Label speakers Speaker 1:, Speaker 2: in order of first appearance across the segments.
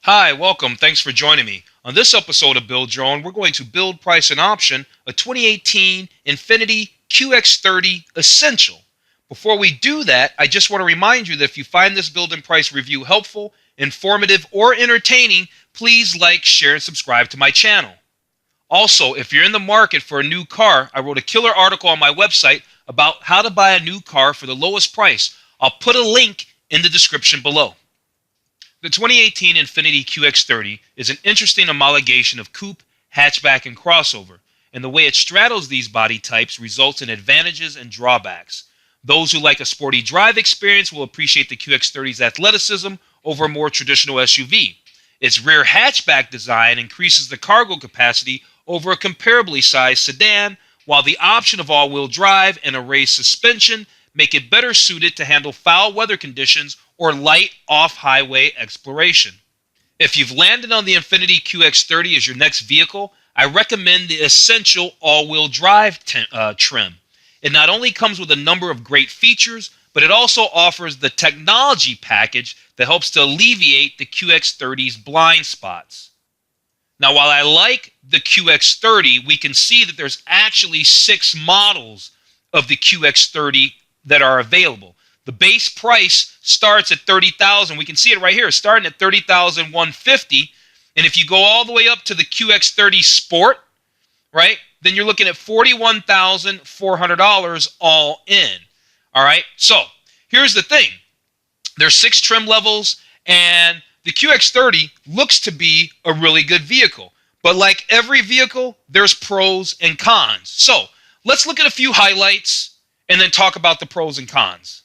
Speaker 1: Hi, welcome. Thanks for joining me. On this episode of Build Your Own, we're going to build, price, and option a 2018 Infiniti QX30 Essential. Before we do that, I just want to remind you that if you find this build and price review helpful, informative, or entertaining, please like, share, and subscribe to my channel. Also, if you're in the market for a new car, I wrote a killer article on my website about how to buy a new car for the lowest price. I'll put a link in the description below. The 2018 Infiniti QX30 is an interesting amalgamation of coupe, hatchback, and crossover, and the way it straddles these body types results in advantages and drawbacks. Those who like a sporty drive experience will appreciate the QX30's athleticism over a more traditional SUV. Its rear hatchback design increases the cargo capacity over a comparably sized sedan, while the option of all-wheel drive and a raised suspension make it better suited to handle foul weather conditions or light off-highway exploration. If you've landed on the Infiniti QX30 as your next vehicle, I recommend the Essential all-wheel drive trim. It not only comes with a number of great features, but it also offers the technology package that helps to alleviate the QX30's blind spots. Now, while I like the QX30, we can see that there's actually 6 models of the QX30 that are available. The base price starts at $30,000. We can see it right here, starting at $30,150. And if you go all the way up to the QX30 Sport, right, then you're looking at $41,400 all in. All right, so here's the thing. There's 6 trim levels, and the QX30 looks to be a really good vehicle. But like every vehicle, there's pros and cons. So let's look at a few highlights and then talk about the pros and cons.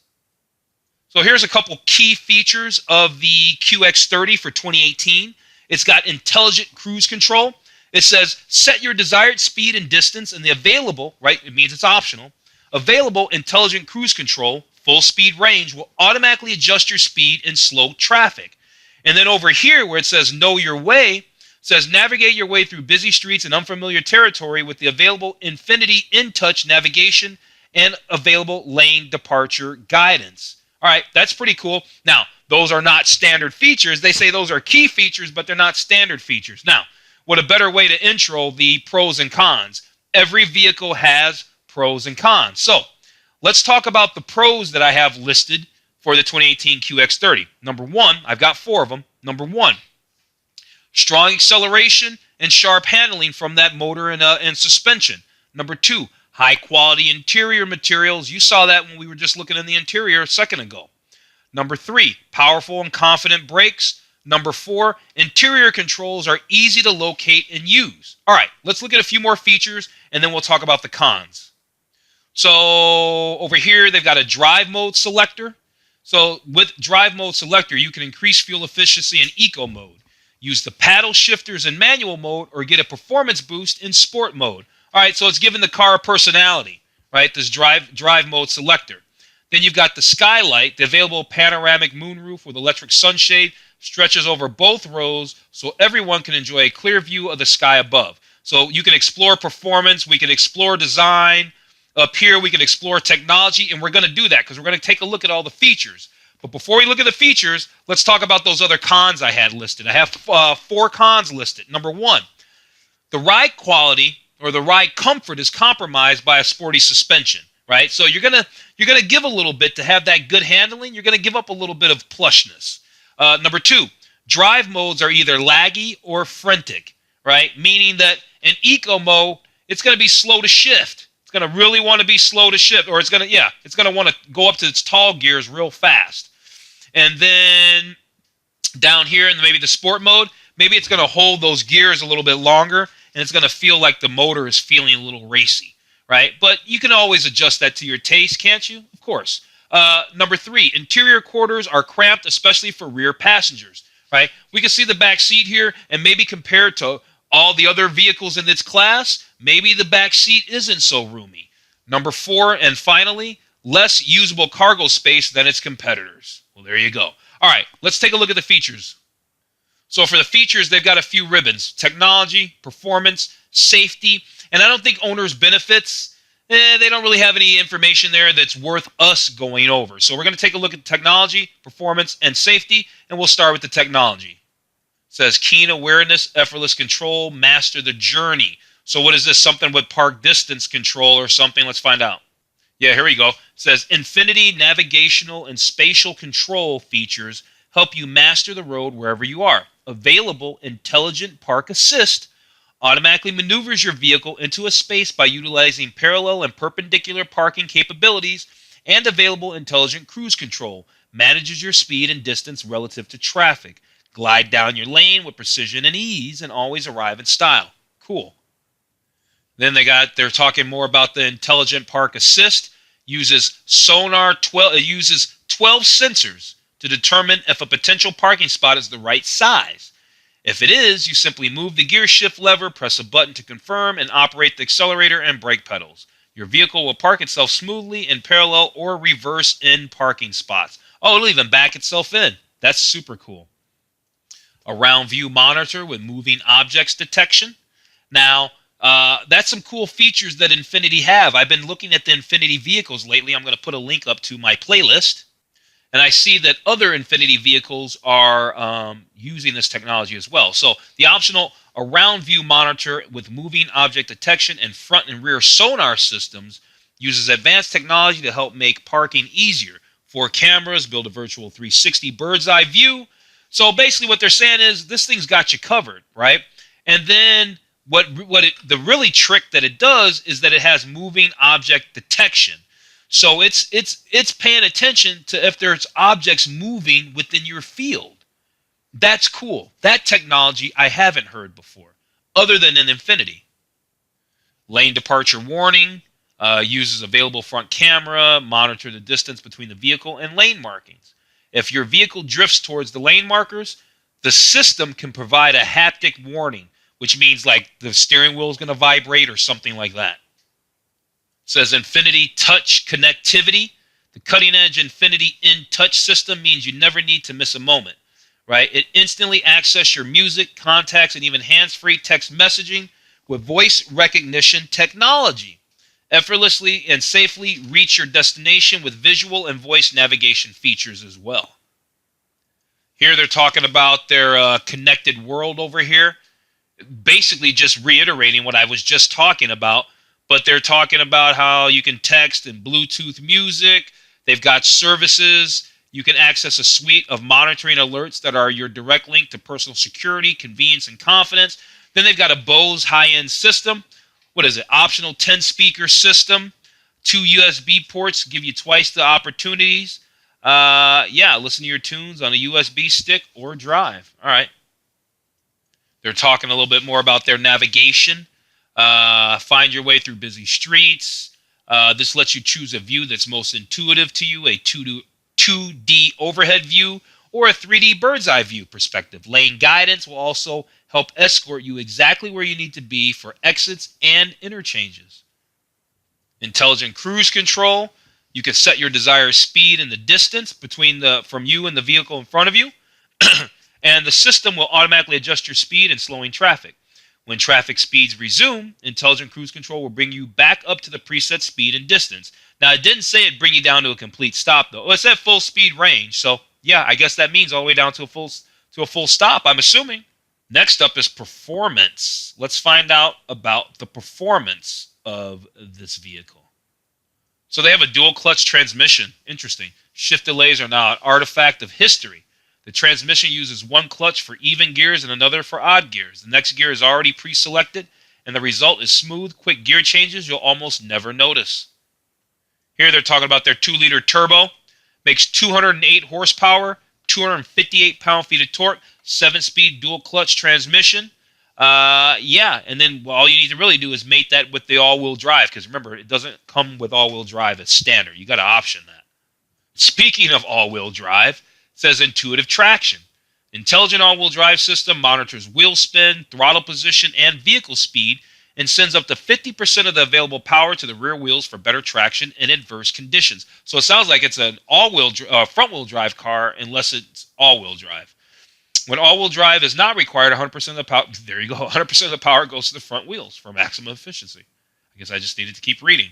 Speaker 1: So here's a couple key features of the QX30 for 2018. It's got intelligent cruise control. It says set your desired speed and distance, and the available, right, it means it's optional, available intelligent cruise control, full speed range, will automatically adjust your speed in slow traffic. And then over here where it says know your way, it says navigate your way through busy streets and unfamiliar territory with the available Infiniti INTOUCH navigation and available lane departure guidance. All right, that's pretty cool. Now, those are not standard features. They say those are key features, but they're not standard features. Now, what a better way to intro the pros and cons. Every vehicle has pros and cons. So, let's talk about the pros that I have listed for the 2018 QX30. Number 1, I've got 4 of them. Number 1, strong acceleration and sharp handling from that motor and suspension. Number 2, high-quality interior materials. You saw that when we were just looking in the interior a second ago. Number 3, powerful and confident brakes. Number 4, interior controls are easy to locate and use. All right, let's look at a few more features, and then we'll talk about the cons. So over here, they've got a drive mode selector. So with drive mode selector, you can increase fuel efficiency in eco mode, use the paddle shifters in manual mode, or get a performance boost in sport mode. All right, so it's giving the car a personality, right, this drive mode selector. Then you've got the skylight. The available panoramic moonroof with electric sunshade stretches over both rows so everyone can enjoy a clear view of the sky above. So you can explore performance, we can explore design. Up here, we can explore technology, and we're going to do that because we're going to take a look at all the features. But before we look at the features, let's talk about those other cons I had listed. I have 4 cons listed. Number 1, the ride quality or the ride comfort is compromised by a sporty suspension, right? So you're gonna give a little bit to have that good handling. You're gonna give up a little bit of plushness. Number 2, drive modes are either laggy or frenetic, right? Meaning that in eco mode, it's gonna be slow to shift. It's gonna really want to be slow to shift, or it's gonna want to go up to its tall gears real fast. And then down here in maybe the sport mode, maybe it's gonna hold those gears a little bit longer, and it's going to feel like the motor is feeling a little racy, right? But you can always adjust that to your taste, can't you? Of course. Number 3, interior quarters are cramped, especially for rear passengers, right? We can see the back seat here, and maybe compared to all the other vehicles in its class, maybe the back seat isn't so roomy. Number 4, and finally, less usable cargo space than its competitors. Well, there you go. All right, let's take a look at the features. So for the features, they've got a few ribbons: technology, performance, safety, and I don't think owner's benefits, they don't really have any information there that's worth us going over. So we're going to take a look at technology, performance, and safety, and we'll start with the technology. says keen awareness, effortless control, master the journey. So what is this? Something with park distance control or something? Let's find out. Yeah, here we go. It says Infiniti navigational and spatial control features help you master the road wherever you are. Available intelligent park assist automatically maneuvers your vehicle into a space by utilizing parallel and perpendicular parking capabilities, and available intelligent cruise control manages your speed and distance relative to traffic. Glide down your lane with precision and ease and always arrive in style. Cool. Then they're talking more about the intelligent park assist. Uses 12 sensors to determine if a potential parking spot is the right size. If it is, you simply move the gear shift lever, press a button to confirm, and operate the accelerator and brake pedals. Your vehicle will park itself smoothly in parallel or reverse in parking spots. Oh, it'll even back itself in. That's super cool. A round view monitor with moving objects detection. Now, that's some cool features that Infiniti have. I've been looking at the Infiniti vehicles lately. I'm going to put a link up to my playlist. And I see that other Infiniti vehicles are using this technology as well. So the optional around view monitor with moving object detection and front and rear sonar systems uses advanced technology to help make parking easier. 4 cameras build a virtual 360 bird's eye view. So basically what they're saying is this thing's got you covered, right? And then the really trick that it does is that it has moving object detection. So it's paying attention to if there's objects moving within your field. That's cool. That technology I haven't heard before, other than in Infiniti. Lane departure warning, uses available front camera, monitor the distance between the vehicle and lane markings. If your vehicle drifts towards the lane markers, the system can provide a haptic warning, which means like the steering wheel is going to vibrate or something like that. It says Infiniti Touch connectivity. The cutting-edge Infiniti INTOUCH system means you never need to miss a moment, right? It instantly accesses your music, contacts, and even hands-free text messaging with voice recognition technology. Effortlessly and safely reach your destination with visual and voice navigation features as well. Here they're talking about their connected world over here. Basically just reiterating what I was just talking about, but they're talking about how you can text and Bluetooth music. They've got services. You can access a suite of monitoring alerts that are your direct link to personal security, convenience, and confidence. Then they've got a Bose high-end system. What is it? Optional 10-speaker system. 2 USB ports give you twice the opportunities. Listen to your tunes on a USB stick or drive. All right. They're talking a little bit more about their navigation. Find your way through busy streets. This lets you choose a view that's most intuitive to you, a 2D overhead view or a 3D bird's eye view perspective. Lane guidance will also help escort you exactly where you need to be for exits and interchanges. Intelligent cruise control. You can set your desired speed and the distance from you and the vehicle in front of you. And the system will automatically adjust your speed and slowing traffic. When traffic speeds resume, Intelligent Cruise Control will bring you back up to the preset speed and distance. Now, it didn't say it'd bring you down to a complete stop, though. It said full speed range, so yeah, I guess that means all the way down to a full stop, I'm assuming. Next up is performance. Let's find out about the performance of this vehicle. So they have a dual clutch transmission. Interesting. Shift delays are now an artifact of history. The transmission uses one clutch for even gears and another for odd gears. The next gear is already pre-selected, and the result is smooth, quick gear changes you'll almost never notice. Here they're talking about their 2-liter turbo. Makes 208 horsepower, 258 pound-feet of torque, 7-speed dual clutch transmission. And then all you need to really do is mate that with the all-wheel drive, because remember, it doesn't come with all-wheel drive as standard. You got to option that. Speaking of all-wheel drive, says intuitive traction. Intelligent all-wheel drive system monitors wheel spin, throttle position, and vehicle speed, and sends up to 50% of the available power to the rear wheels for better traction in adverse conditions. So it sounds like it's an front-wheel drive car unless it's all-wheel drive. When all-wheel drive is not required, 100% of the power, there you go, 100% of the power goes to the front wheels for maximum efficiency. I guess I just needed to keep reading.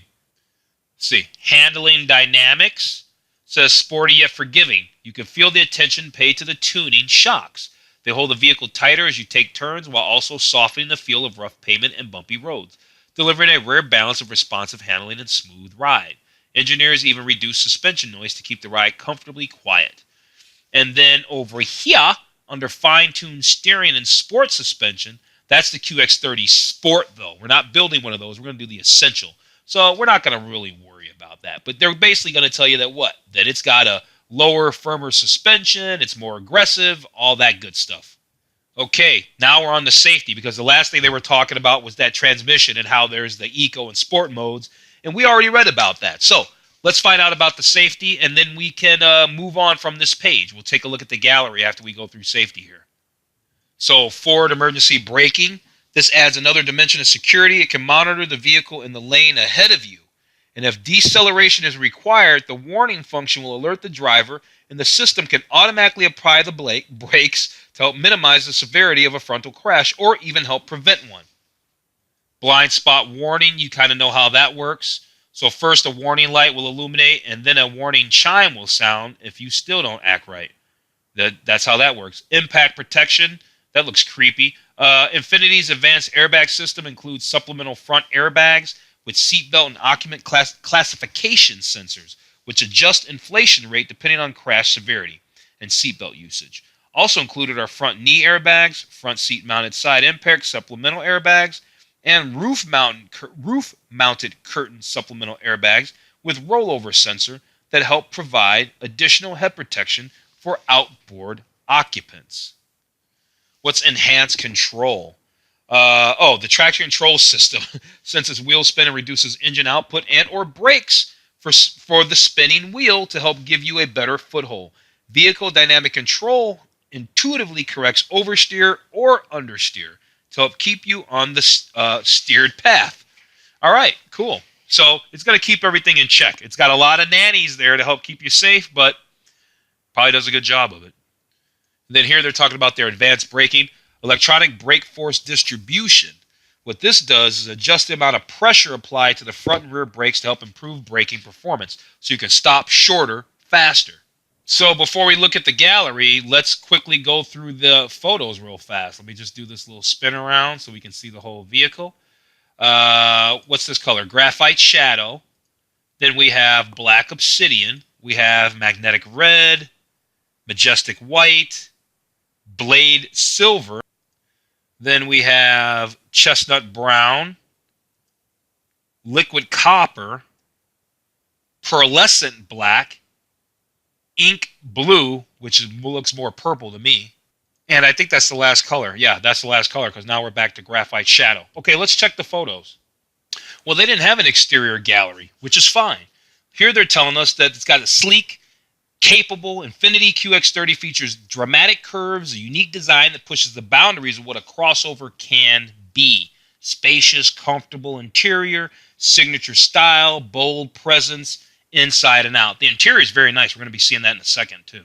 Speaker 1: Let's see, handling dynamics. Says sporty yet forgiving. You can feel the attention paid to the tuning shocks. They hold the vehicle tighter as you take turns while also softening the feel of rough pavement and bumpy roads, delivering a rare balance of responsive handling and smooth ride. Engineers even reduce suspension noise to keep the ride comfortably quiet. And then over here, under fine-tuned steering and sport suspension, that's the QX30 Sport, though. We're not building one of those. We're going to do the Essential. So we're not going to really worry about that. But they're basically going to tell you that what? That it's got a lower, firmer suspension, it's more aggressive, all that good stuff. Okay, now we're on the safety, because the last thing they were talking about was that transmission and how there's the eco and sport modes, and we already read about that. So let's find out about the safety, and then we can move on from this page. We'll take a look at the gallery after we go through safety here. So forward emergency braking. This adds another dimension of security. It can monitor the vehicle in the lane ahead of you. And if deceleration is required, the warning function will alert the driver, and the system can automatically apply the brakes to help minimize the severity of a frontal crash or even help prevent one. Blind spot warning, you kind of know how that works. So first a warning light will illuminate, and then a warning chime will sound if you still don't act right. That's how that works. Impact protection, that looks creepy. Infiniti's advanced airbag system includes supplemental front airbags with seatbelt and occupant classification sensors, which adjust inflation rate depending on crash severity and seatbelt usage. Also included are front knee airbags, front seat mounted side impact supplemental airbags, and roof-mounted curtain supplemental airbags with rollover sensor that help provide additional head protection for outboard occupants. What's enhanced control? The traction control system senses wheel spin and reduces engine output and or brakes for the spinning wheel to help give you a better foothold. Vehicle dynamic control intuitively corrects oversteer or understeer to help keep you on the steered path. All right, cool. So it's going to keep everything in check. It's got a lot of nannies there to help keep you safe, but probably does a good job of it. And then here they're talking about their advanced braking, electronic brake force distribution. What this does is adjust the amount of pressure applied to the front and rear brakes to help improve braking performance, so you can stop shorter, faster. So before we look at the gallery, let's quickly go through the photos real fast. Let me just do this little spin around so we can see the whole vehicle. What's this color? Graphite shadow. Then we have black obsidian. We have magnetic red, majestic white, blade silver. Then we have chestnut brown, liquid copper, pearlescent black, ink blue, which looks more purple to me. And I think that's the last color. Yeah, that's the last color, because now we're back to graphite shadow. Okay, let's check the photos. Well, they didn't have an exterior gallery, which is fine. Here they're telling us that it's got a sleek, capable Infiniti QX30 features dramatic curves, a unique design that pushes the boundaries of what a crossover can be. Spacious, comfortable interior, signature style, bold presence, inside and out. The interior is very nice. We're going to be seeing that in a second, too.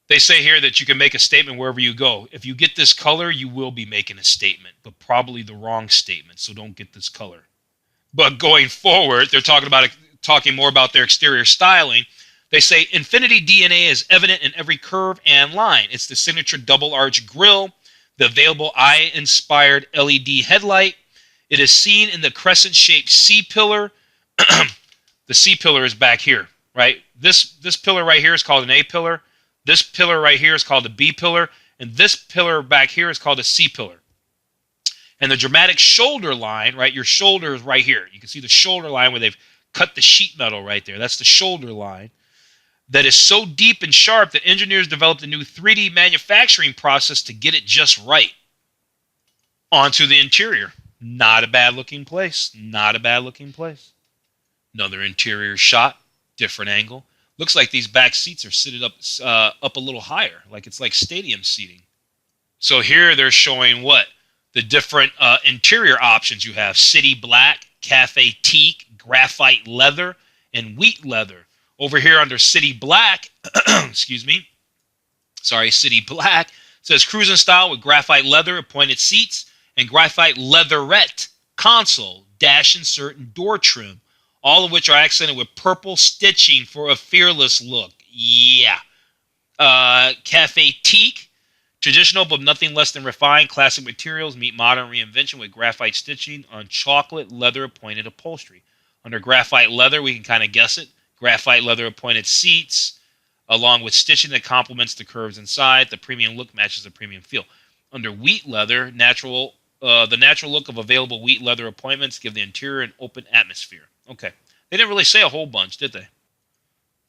Speaker 1: They say here that you can make a statement wherever you go. If you get this color, you will be making a statement, but probably the wrong statement, so don't get this color. But going forward, they're talking more about their exterior styling. They say Infiniti DNA is evident in every curve and line. It's the signature double arch grille, the available eye-inspired LED headlight. It is seen in the crescent-shaped C-pillar. The C-pillar is back here, right? This pillar right here is called an A-pillar. This pillar right here is called a B-pillar. And this pillar back here is called a C-pillar. And the dramatic shoulder line, right? Your shoulder is right here. You can see the shoulder line where they've cut the sheet metal right there. That's the shoulder line. That is so deep and sharp that engineers developed a new 3D manufacturing process to get it just right. Onto the interior. Not a bad looking place. Not a bad looking place. Another interior shot. Different angle. Looks like these back seats are seated up a little higher. Like it's like stadium seating. So here they're showing what? The different interior options you have. City black, cafe teak, graphite leather, and wheat leather. Over here under City Black, City Black, says cruising style with graphite leather appointed seats and graphite leatherette console, dash insert, and door trim, all of which are accented with purple stitching for a fearless look. Yeah. Cafe Teak Traditional but nothing less than refined classic materials meet modern reinvention with graphite stitching on chocolate leather appointed upholstery. Under graphite leather, we can kind of guess it. Graphite leather appointed seats, along with stitching that complements the curves inside. The premium look matches the premium feel. Under wheat leather, the natural look of available wheat leather appointments give the interior an open atmosphere. Okay. They didn't really say a whole bunch, did they? A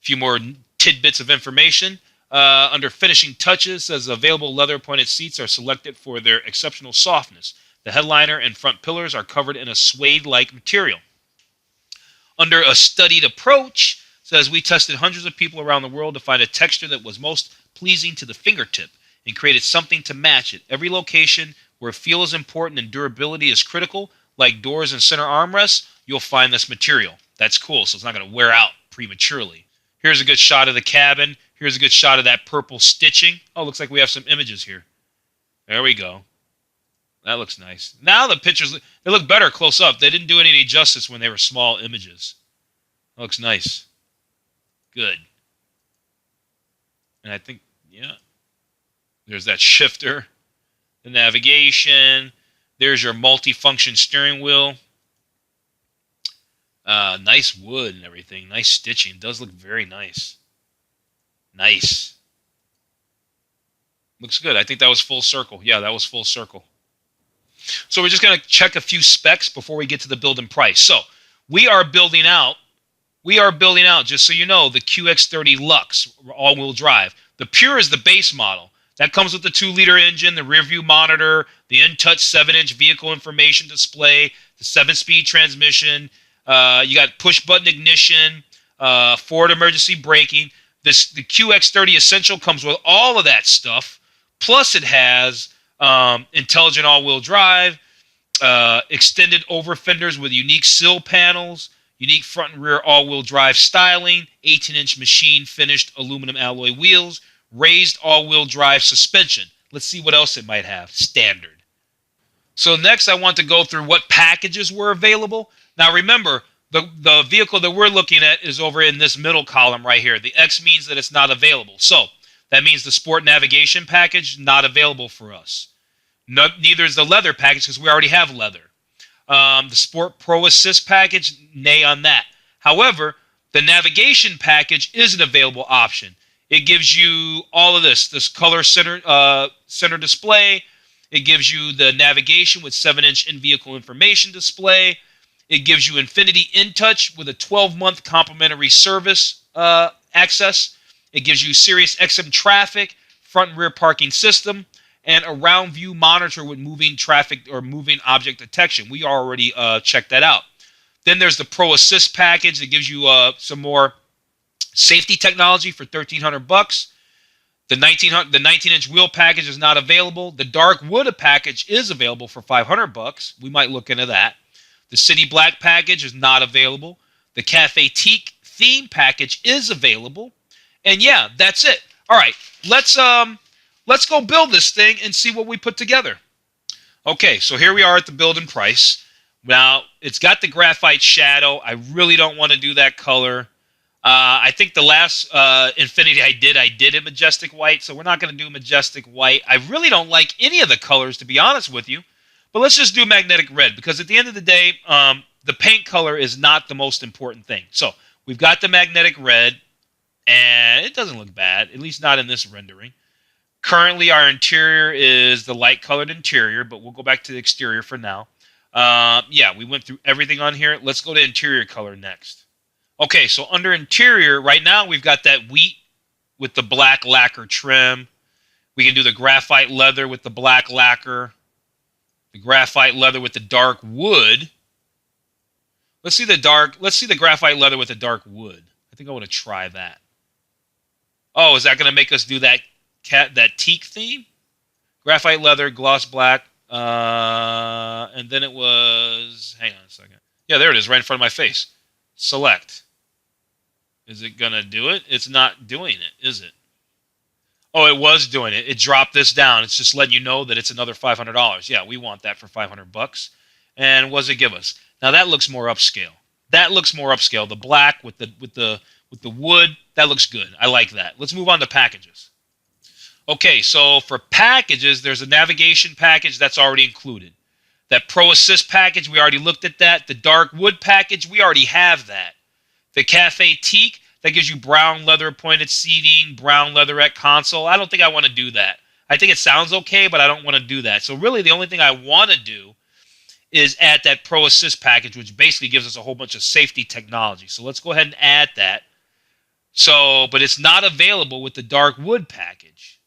Speaker 1: few more tidbits of information. Under finishing touches, says available leather appointed seats are selected for their exceptional softness. The headliner and front pillars are covered in a suede-like material. Under a studied approach, says we tested hundreds of people around the world to find a texture that was most pleasing to the fingertip and created something to match it. Every location where feel is important and durability is critical, like doors and center armrests, you'll find this material. That's cool, so it's not going to wear out prematurely. Here's a good shot of the cabin. Here's a good shot of that purple stitching. Oh, looks like we have some images here. There we go. That looks nice. Now the pictures, they look better close up. They didn't do any justice when they were small images. That looks nice. Good. And I think, yeah. There's that shifter. The navigation. There's your multi-function steering wheel. Nice wood and everything. Nice stitching. It does look very nice. Nice. Looks good. I think that was full circle. Yeah, that was full circle. So we're just going to check a few specs before we get to the build and price. So we are building out, just so you know, the QX30 Lux all-wheel drive. The Pure is the base model. That comes with the 2-liter engine, the rear view monitor, the INTOUCH 7-inch vehicle information display, the 7-speed transmission. You got push-button ignition, forward emergency braking. The QX30 Essential comes with all of that stuff. Plus it has intelligent all-wheel drive, extended over fenders with unique sill panels, unique front and rear all-wheel drive styling, 18-inch machine-finished aluminum alloy wheels, raised all-wheel drive suspension. Let's see what else it might have. Standard. So next I want to go through what packages were available. Now remember, the vehicle that we're looking at is over in this middle column right here. The X means that it's not available. So that means the Sport Navigation package, not available for us. Neither is the leather package because we already have leather. The Sport Pro Assist package, nay on that. However, the navigation package is an available option. It gives you all of this color center display. It gives you the navigation with 7-inch in-vehicle information display. It gives you Infiniti INTOUCH with a 12-month complimentary service access. It gives you Sirius XM traffic, front and rear parking system, and a round view monitor with moving traffic or moving object detection. We already checked that out. Then there's the Pro Assist package that gives you some more safety technology for $1,300. The 19-inch wheel package is not available. The dark wood package is available for $500. We might look into that. The City Black package is not available. The Cafe Teak theme package is available. And yeah, that's it. All right, let's go build this thing and see what we put together. Okay, so here we are at the build and price. Now, it's got the graphite shadow. I really don't want to do that color. I think the last Infiniti I did a majestic white, so we're not going to do majestic white. I really don't like any of the colors, to be honest with you. But let's just do magnetic red, because at the end of the day, the paint color is not the most important thing. So we've got the magnetic red, and it doesn't look bad, at least not in this rendering. Currently, our interior is the light-colored interior, but we'll go back to the exterior for now. Yeah, we went through everything on here. Let's go to interior color next. Okay, so under interior, right now we've got that wheat with the black lacquer trim. We can do the graphite leather with the black lacquer. The graphite leather with the dark wood. Let's see the graphite leather with the dark wood. I think I want to try that. Oh, is that going to make us do that teak theme? Graphite leather, gloss black, and then it was, hang on a second. Yeah, there it is, right in front of my face. Select. Is it going to do it? It's not doing it, is it? Oh, it was doing it. It dropped this down. It's just letting you know that it's another $500. Yeah, we want that for $500. And what does it give us? Now that looks more upscale. That looks more upscale. The black with the wood, that looks good. I like that. Let's move on to packages. Okay, so for packages, there's a navigation package that's already included. That Pro Assist package, we already looked at that. The dark wood package, we already have that. The Cafe Teak, that gives you brown leather appointed seating, brown leatherette console. I don't think I want to do that. I think it sounds okay, but I don't want to do that. So really the only thing I want to do is add that Pro Assist package, which basically gives us a whole bunch of safety technology. So let's go ahead and add that. So, but it's not available with the dark wood package.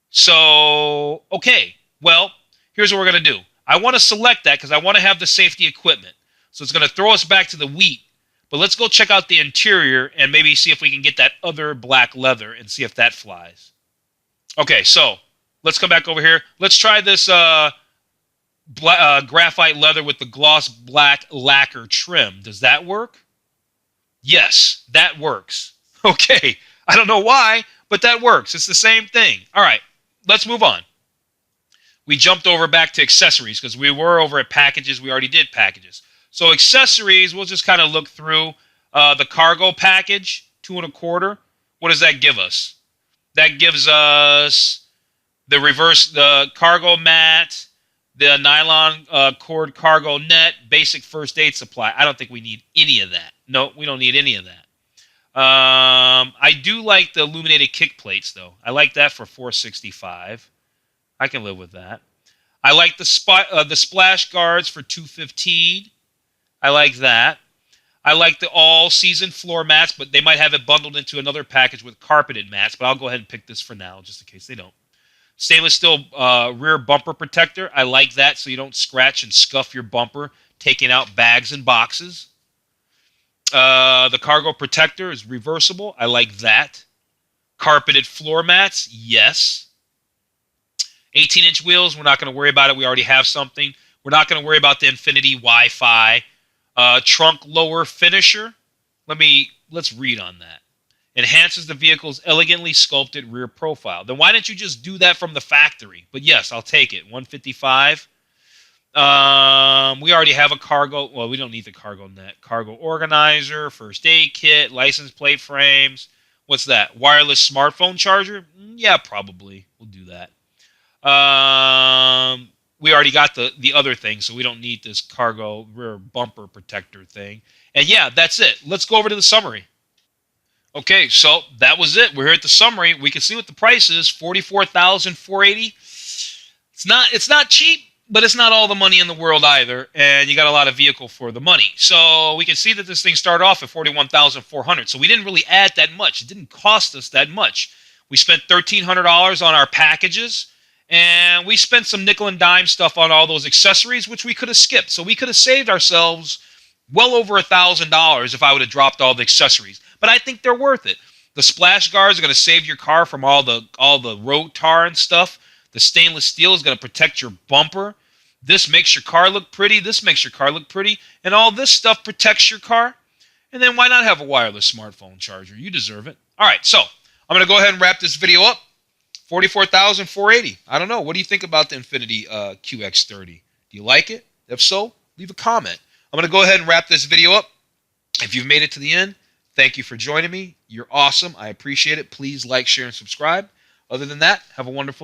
Speaker 1: So, okay, well, here's what we're going to do. I want to select that because I want to have the safety equipment. So it's going to throw us back to the wheat. But let's go check out the interior and maybe see if we can get that other black leather and see if that flies. Okay, so let's come back over here. Let's try this graphite leather with the gloss black lacquer trim. Does that work? Yes, that works. Okay, I don't know why, but that works. It's the same thing. All right, let's move on. We jumped over back to accessories because we were over at packages. We already did packages. So accessories, we'll just kind of look through the cargo package, 2 1/4. What does that give us? That gives us the cargo mat, the nylon cord cargo net, basic first aid supply. I don't think we need any of that. No, we don't need any of that. I do like the illuminated kick plates, though. I like that for $465. I can live with that. I like the splash guards for $215. I like that. I like the all-season floor mats, but they might have it bundled into another package with carpeted mats, but I'll go ahead and pick this for now, just in case they don't. Stainless steel rear bumper protector. I like that so you don't scratch and scuff your bumper, taking out bags and boxes. The cargo protector is reversible. I like that. Carpeted floor mats. Yes. 18-inch wheels. We're not going to worry about it. We already have something. We're not going to worry about the Infiniti Wi-Fi. Trunk lower finisher. Let's read on that. Enhances the vehicle's elegantly sculpted rear profile. Then why didn't you just do that from the factory? But yes, I'll take it. $155. We already have a cargo. Well, we don't need the cargo net. Cargo organizer, first aid kit, license plate frames. What's that? Wireless smartphone charger? Yeah, probably. We'll do that. We already got the other thing, so we don't need this cargo rear bumper protector thing. And yeah, that's it. Let's go over to the summary. Okay, so that was it. We're here at the summary. We can see what the price is, $44,480. It's not cheap, but it's not all the money in the world either, and you got a lot of vehicle for the money. So we can see that this thing started off at $41,400. So we didn't really add that much. It didn't cost us that much. We spent $1,300 on our packages, and we spent some nickel and dime stuff on all those accessories, which we could have skipped. So we could have saved ourselves well over $1,000 if I would have dropped all the accessories. But I think they're worth it. The splash guards are going to save your car from all the road tar and stuff. The stainless steel is going to protect your bumper. This makes your car look pretty. This makes your car look pretty. And all this stuff protects your car. And then why not have a wireless smartphone charger? You deserve it. All right, so I'm going to go ahead and wrap this video up. $44,480. I don't know. What do you think about the Infiniti QX30? Do you like it? If so, leave a comment. I'm going to go ahead and wrap this video up. If you've made it to the end, thank you for joining me. You're awesome. I appreciate it. Please like, share, and subscribe. Other than that, have a wonderful day.